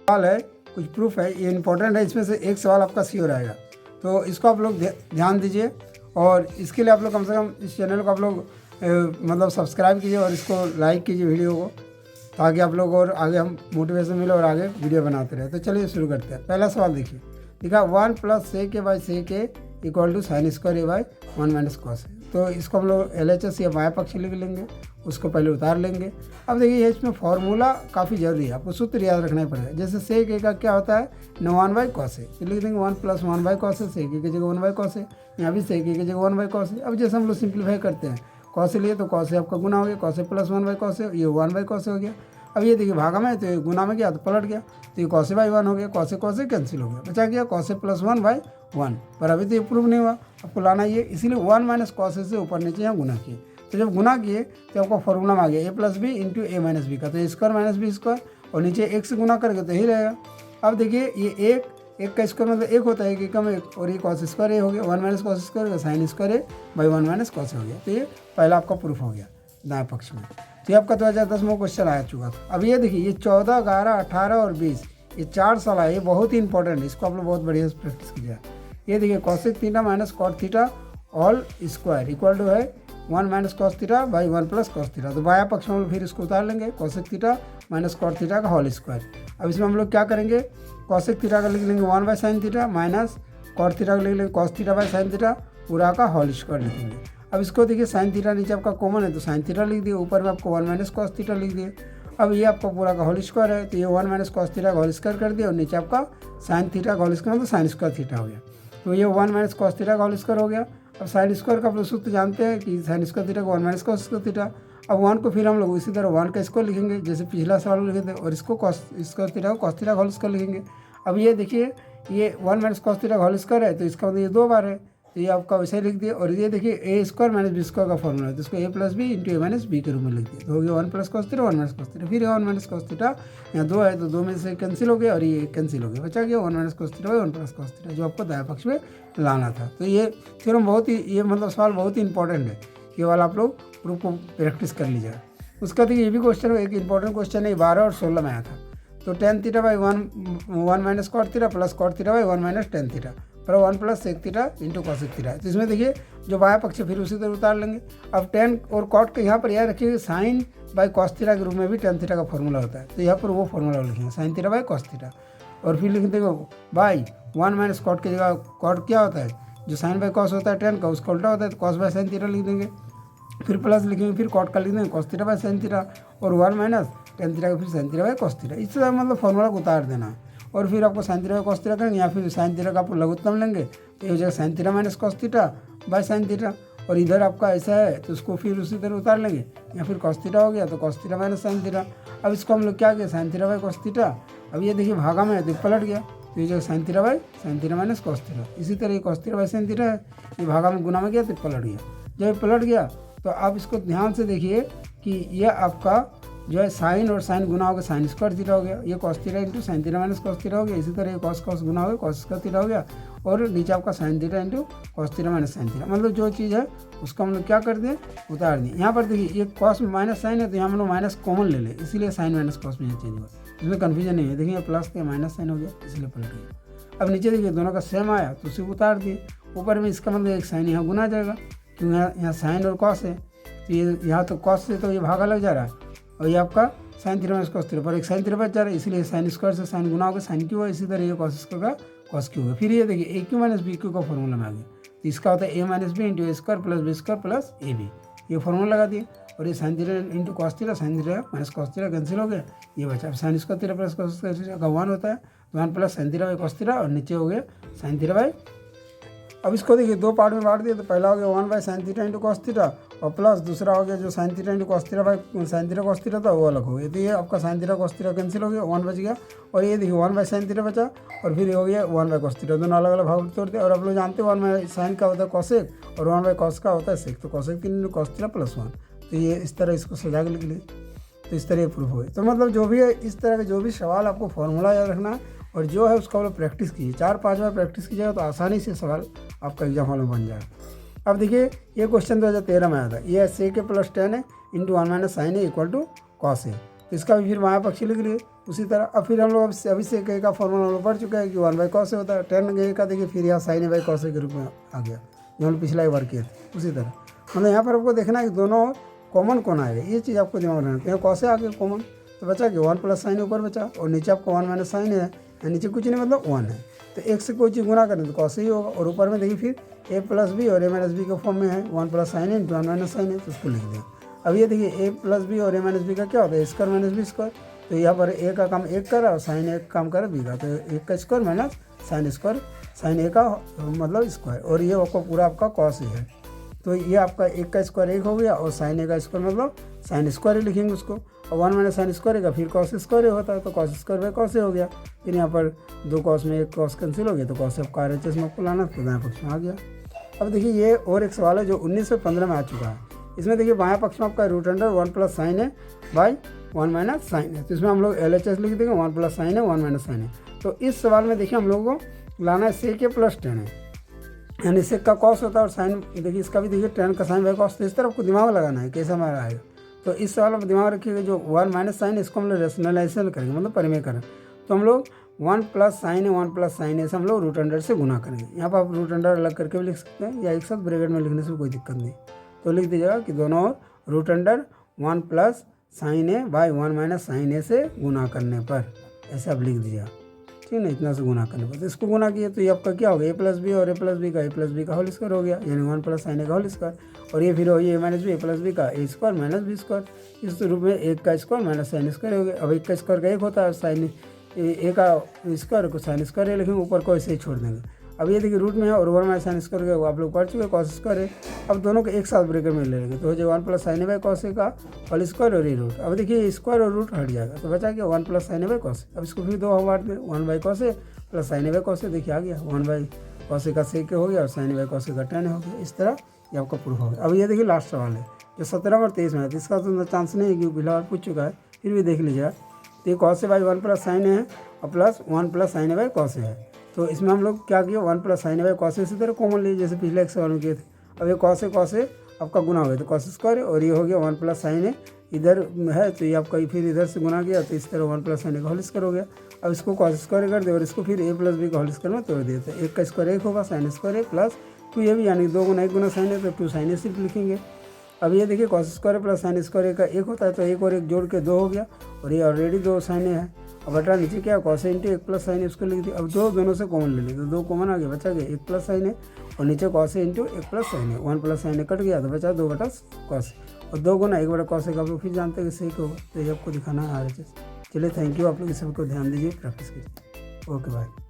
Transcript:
सवाल है, कुछ प्रूफ है, ये इंपॉर्टेंट है, इसमें से एक सवाल आपका श्योर आएगा, तो इसको आप लोग ध्यान दीजिए। और इसके लिए आप लोग कम से कम इस चैनल को आप लोग मतलब सब्सक्राइब कीजिए और इसको लाइक कीजिए वीडियो को, ताकि आप लोग और आगे हम मोटिवेशन मिले और आगे वीडियो बनाते रहे। तो चलिए शुरू करते हैं। पहला सवाल देखिए, लिखा 1 + sec a by sec a = sin square a by 1 - cos a। तो इसको हम लोग LHS या बाएं पक्ष लिख लेंगे, उसको पहले उतार लेंगे। अब देखिए इसमें फॉर्मूला काफ़ी जरूरी है, आपको सूत्र याद रखना ही पड़ेगा। जैसे sec a का क्या होता है 1/cos a, तो लिख देंगे 1 + 1/cos a, sec a की जगह 1/cos a, यहाँ भी sec a की जगह 1/cos a। अब जैसे हम लोग सिंप्लीफाई करते हैं, cos a लिए तो cos a आपका गुना हो गया, cos a + 1/cos a, ये 1/cos a हो गया। अब ये देखिए भागा में, तो ये गुना में गया तो पलट गया, तो ये cos a बाई 1 हो गया, cos a कैंसिल हो गया, बचा गया cos a + 1/1। पर अभी तो ये प्रूव नहीं हुआ, आपको लाना ये, इसीलिए 1 - cos a से ऊपर नीचे यहाँ गुना किए। तो जब गुना किए तो आपका फॉर्मूला में आ गया a + b × a - b का, तो स्क्वायर - b स्क्वायर, और नीचे एक से गुना करके तो यही रहेगा। अब देखिए ये एक का स्क्वायर मतलब एक होता है, एक कम एक, और ये cos स्क्वायर a हो गया, 1 - cos square sin square a by 1 - cos हो गया। तो ये पहला आपका प्रूफ हो गया दाएं पक्ष में। तो ये आपका 2010 में क्वेश्चन आ चुका था। अब ये देखिए ये 14, 11, 18 और 20 ये 4 साल है, ये बहुत ही इंपॉर्टेंट है, इसको आप लोग बहुत बढ़िया से प्रैक्टिस कीजिए। ये देखिए cosec theta - cot theta all square = है 1 - cos theta by 1 + cos theta. तो बाया पक्ष में हम लोग फिर इसको उतार लेंगे, cosec थीटा - cot थीटा का होल स्क्वायर। अब इसमें हम लोग क्या करेंगे, cosec थीटा का लिख लेंगे 1/sin theta minus cot theta का लिख लेंगे cos theta by sin theta पूरा का होल स्क्वायर लिखेंगे। अब इसको देखिए sin थीटा नीचे आपका कॉमन है तो sin थीटा लिख दिए, ऊपर में आपको 1 - cos थीटा लिख दिए। अब ये आपका पूरा का होल स्क्वायर है, तो ये 1 - cos थीटा का होल स्क्वायर कर दिया, और नीचे आपका sin थीटा का होल स्क्वायर मतलब sin स्क्वायर थीटा हो गया। तो ये 1 - cos थीटा का होल स्क्वायर हो गया। अब sin स्क्वायर का आप लोग सूत्र जानते हैं कि sin स्क्वायर थीटा को 1 - cos स्क्वायर थीटा। अब 1 को फिर हम लोग इसी तरह 1 का स्क्वायर लिखेंगे जैसे पिछला सवाल लिखे थे, और इसको cos स्क्वायर थीटा को cos थीटा का होल स्क्वायर लिखेंगे। अब ये देखिए ये 1 - cos थीटा का होल स्क्वायर है, तो इसका मतलब ये 2 बार है, तो ये आपका वैसे लिख दिया। और ये देखिए a स्क्वायर - b स्क्वायर का फॉर्मूला है, तो इसको a + b × a - b के रूप में लिख दिया, तो हो गया 1 + cos थीटा 1 - cos थीटा। फिर 1 - cos थीटा यहाँ 2 है, तो 2 में से कैंसिल हो गया और ये कैंसिल हो गया, बचा गया 1 - cos theta by 1 + cos theta, जो आपको दाएं पक्ष में लाना था। तो ये थ्योरम बहुत ही, ये मतलब सवाल बहुत ही इंपॉर्टेंट है, ये वाला आप लोग प्रूफ को प्रैक्टिस कर लीजिएगा। उसका देखिए ये भी क्वेश्चन एक इंपॉर्टेंट क्वेश्चन है, 12 और 16 में आया था। तो tan theta by 1 - cot theta plus cot theta by 1 - tan theta पर 1 + sec थीटा × cosec थीटा। तो इसमें देखिए जो बाया पक्ष फिर उसी तरह उतार लेंगे। अब tan और cot के यहाँ पर याद रखिए sin बाई cos थीटा के रूप में भी tan थीटा का फॉर्मूला होता है, तो यहाँ पर वो फॉर्मूला लिखेंगे sin theta by cos theta, और फिर लिख देंगे बाई 1 - cot की जगह cot क्या होता है, जो sin बाई cos होता है tan का, उसका उल्टा होता है, तो cos बाई sin थीटा लिख देंगे, फिर प्लस लिखेंगे, फिर cot का लिख देंगे cos theta by sin theta, और 1 - tan थीटा का फिर sin theta by cos theta. इस तरह मतलब फॉर्मूला को उतार देना है। और फिर आपको sin theta by cos theta करेंगे, या फिर sin थीटा का आप लघुत्तम लेंगे, तो ये हो जाएगा sin theta - cos theta by sin theta. और इधर आपका ऐसा है तो उसको फिर उसी तरह उतार लेंगे, या फिर cos थीटा हो गया तो cos थीटा - sin थीटा। अब इसको हम लोग क्या किया sin theta by cos theta, अब ये देखिए भागा में है तो पलट गया, तो ये जो sin theta by sin theta - cos theta. इसी तरह ये cos theta by sin theta है, ये भागा में गुना में गया तो पलट गया। जब पलट गया तो आप इसको ध्यान से देखिए कि ये आपका जो है साइन और साइन गुना हो गया sin स्क्वायर थीटा हो गया, ये cos theta × sin theta - cos theta हो गया। इसी तरह ये cos गुना हो गया cos स्क्वायर थीटा हो गया, और नीचे आपका sin theta × cos theta - sin theta. मतलब जो चीज़ है उसको हम लोग क्या कर दें, उतार दें। यहाँ पर देखिए ये cos में माइनस साइन है, तो यहाँ हम लोग माइनस कॉमन ले लें, इसीलिए sin - cos में चेंज हुआ, इसमें कन्फ्यूजन नहीं है। देखिए प्लस के माइनस साइन हो गया, इसलिए पलट गया। अब नीचे देखिए दोनों का सेम आया तो उसे उतार दिए, ऊपर में इसका मतलब एक साइन यहाँ गुना जाएगा, क्योंकि यहाँ साइन और cos है, तो ये यहाँ तो cos से तो ये भागा लग जा रहा है, और ये आपका sin थीटा - cos थीटा पर एक sin थीटा बच जा रहा है, इसलिए sin स्क्वायर से sin गुना होगा sin क्यू है, इसी तरह ये cos स्क्वायर का cos क्यू होगा। फिर ये देखिए AQ - BQ का फॉर्मूला में आ गया, तो इसका होता है a - b × a square plus b square plus ab, ये फॉर्मूला लगा दिए। और ये sin theta × cos theta sin theta - cos theta cancel हो गया, ये बचा। अब sin square theta plus cos square theta का 1 होता है, तो 1 + sin theta by cos theta, और नीचे हो गया sin थीटा बाई। अब इसको देखिए 2 पार्ट में बांट दिया, तो पहला हो गया 1/sin थीटा × cos थीटा, और प्लस दूसरा हो गया जो sin theta × cos theta by sin theta cos theta था वो अलग हो गया। तो ये आपका sin theta cos theta cancel हो गया, 1 बच गया, और ये देखिए 1/sin थीटा बचा, और फिर ये हो गया 1/cos थीटा, दोनों अलग अलग भाग में तोड़ दिया। और आप लोग जानते हैं 1/sin का होता है cosec और 1/cos का होता है sec, तो cosec × cos थीटा + 1, तो ये इस तरह इसको सजा के लिख लिए, तो इस तरह ये प्रूफ हो गया। तो मतलब जो भी है इस तरह के जो भी सवाल आपको फॉर्मूला याद रखना है, और जो है उसका वो प्रैक्टिस कीजिए, 4-5 बार प्रैक्टिस कीजिएगा तो आसानी से सवाल आपका एग्जाम हॉल में बन जाएगा। अब देखिए ये क्वेश्चन 2013 में आया था, ये sec + tan है × 1 - sin a = cos a। तो इसका भी फिर बायां पक्ष लिख लिए उसी तरह। अब फिर हम लोग अभी सेक ए का फॉर्मूला हम लोग पढ़ चुके हैं कि 1/cos होता है। tan ए का देखिए फिर यहाँ sin a cos a के रूप में आ गया, जो हम पिछला ही वर्क किए थे उसी तरह। मतलब यहाँ पर आपको देखना है कि दोनों कॉमन कौन आएगा, ये चीज़ आपको दिमाग में रखना है। cos a आ गया कॉमन, तो बचा कि 1 + sin ऊपर बचा और नीचे आपको 1 - sin है, नीचे कुछ नहीं मतलब 1 है। तो एक से कोई चीज़ गुना करें तो cos ही होगा। और ऊपर में देखिए फिर a + b और a - b के फॉर्म में है, 1 + sin है 1 - sin है, तो उसको लिख दें। अब ये देखिए a + b और a - b का क्या होता है, स्क्वायर - b स्क्वायर। तो यहाँ पर a का काम 1 करा और sin a का काम करा b का, तो 1 का square minus sin square, sin a का मतलब स्क्वायर, और ये आपको पूरा आपका cos है। तो ये आपका 1 का स्क्वायर 1 हो गया और sin a का स्क्वायर मतलब sin स्क्वायर ही लिखेंगे उसको, और 1 - sin स्क्वायर का फिर cos स्क्वायर होता है, तो cos स्क्वायर cos हो गया। फिर यहाँ पर 2 cos में 1 cos कैंसिल हो गया, तो cos आपका RHS में आपको लाना, तो दाएं पक्ष में आ गया। अब देखिए ये और एक सवाल है जो 1915 में आ चुका है। इसमें देखिए बायां पक्ष में आपका √1 + sin a बाई 1 - sin है, तो इसमें हम लोग LHS लिख देंगे 1 + sin है 1 - sin है। तो इस सवाल में देखिए हम लोगों को लाना है sec a + tan है, यानी sec का cos होता है और sin देखिए इसका भी देखिए tan का sin cos, तो इस तरह आपको दिमाग लगाना है कैसे हमारा आएगा। तो इस सवाल में दिमाग रखिएगा जो 1 - sin इसको हम लोग रेशनलाइजेशन करेंगे, मतलब परिमेय करें, तो हम लोग 1 + sin है 1 + sin है से हम लोग √100 से गुना करेंगे। यहाँ पर आप √100 अलग करके भी लिख सकते हैं या एक साथ ब्रैकेट में लिखने से कोई दिक्कत नहीं। तो लिख दीजिएगा कि दोनों ओर √100 1 + sin a by 1 - sin a से गुना करने पर, ऐसे आप लिख दीजिएगा, ठीक है ना, इतना से गुना करने पर। तो इसको गुना किए तो ये आपका क्या हो गया, a + b और a + b का होल स्क्वायर हो गया, यानी 1 + sin a का होल स्क्वायर, और ये फिर हो ये a - b a + b का a स्क्वायर - b स्क्वायर, इस रूप में 1 का स्क्वायर माइनस sin स्क्वायर हो गया। अब 1 का स्क्वायर का 1 होता है, sin a का स्क्वायर को sin स्क्वायर लिखेंगे, ऊपर को ऐसे ही छोड़ देंगे। अब ये देखिए रूट में है और 1 - sin स्क्वायर का आप लोग पढ़ चुके हैं cos स्क्वायर है। अब दोनों को एक साथ ब्रेकेट में ले लेंगे, तो हो जाएगा 1 + sin a cos a का होल स्क्वायर और ये रूट। अब देखिए स्क्वायर और रूट हट जाएगा, तो बचा क्या 1 + sin a cos a। अब इसको फिर दो बांट दें, 1/cos a + sin a cos a, देखिए आ गया 1/cos a का sec हो गया और sin a cos a का tan हो गया। इस तरह ये आपका प्रूफ हो गया। अब ये देखिए लास्ट सवाल है जो 17 और 23 में है, तो इसका तो चांस नहीं है क्योंकि फिलहाल पूछ चुका है, फिर भी देख लीजिएगा। तो ये cos a 1 + sin a है और plus 1 + sin a cos a है। तो इसमें हम लोग क्या किए 1 + sin a cos a इसी तरह कॉमन लिए जैसे पिछले एक सवाल में किए थे। अब ये cos a आपका गुना हो गया, तो cos स्क्वायर और ये हो गया 1 + sin a इधर है, तो ये आपका फिर इधर से गुना किया, तो इस तरह 1 + sin a का होल स्क्वायर हो गया। अब इसको cos स्क्वायर कर दे और इसको फिर a + b का होल स्क्वायर में तोड़ दिए, तो 1 का स्क्वायर 1 होगा sin स्क्वायर प्लस 2 भी, यानी 2 × 1 × sin a, तो 2 sin a सिर्फ लिखेंगे। अब ये देखिए cos स्क्वायर + sin स्क्वायर का 1 होता है, तो 1 और 1 जोड़ के 2 हो गया, और ये ऑलरेडी 2 sin a है। अब बटा नीचे क्या cos a × 1 + sin a उसको लिख दिया। अब दोनों से कॉमन ले लेंगे, तो 2 कॉमन आ गया, बचा गया 1 + sin a और नीचे cos a × 1 + sin a, 1 + sin a cut गया, तो बचा 2/cos और 2 गुना 1/cos a का आप लोग फिर जानते हैं कि sec होगा, तो ये आपको दिखाना है RHS। चलिए थैंक यू, आप लोग इस सबको ध्यान दीजिए, प्रैक्टिस कीजिए। Okay bye.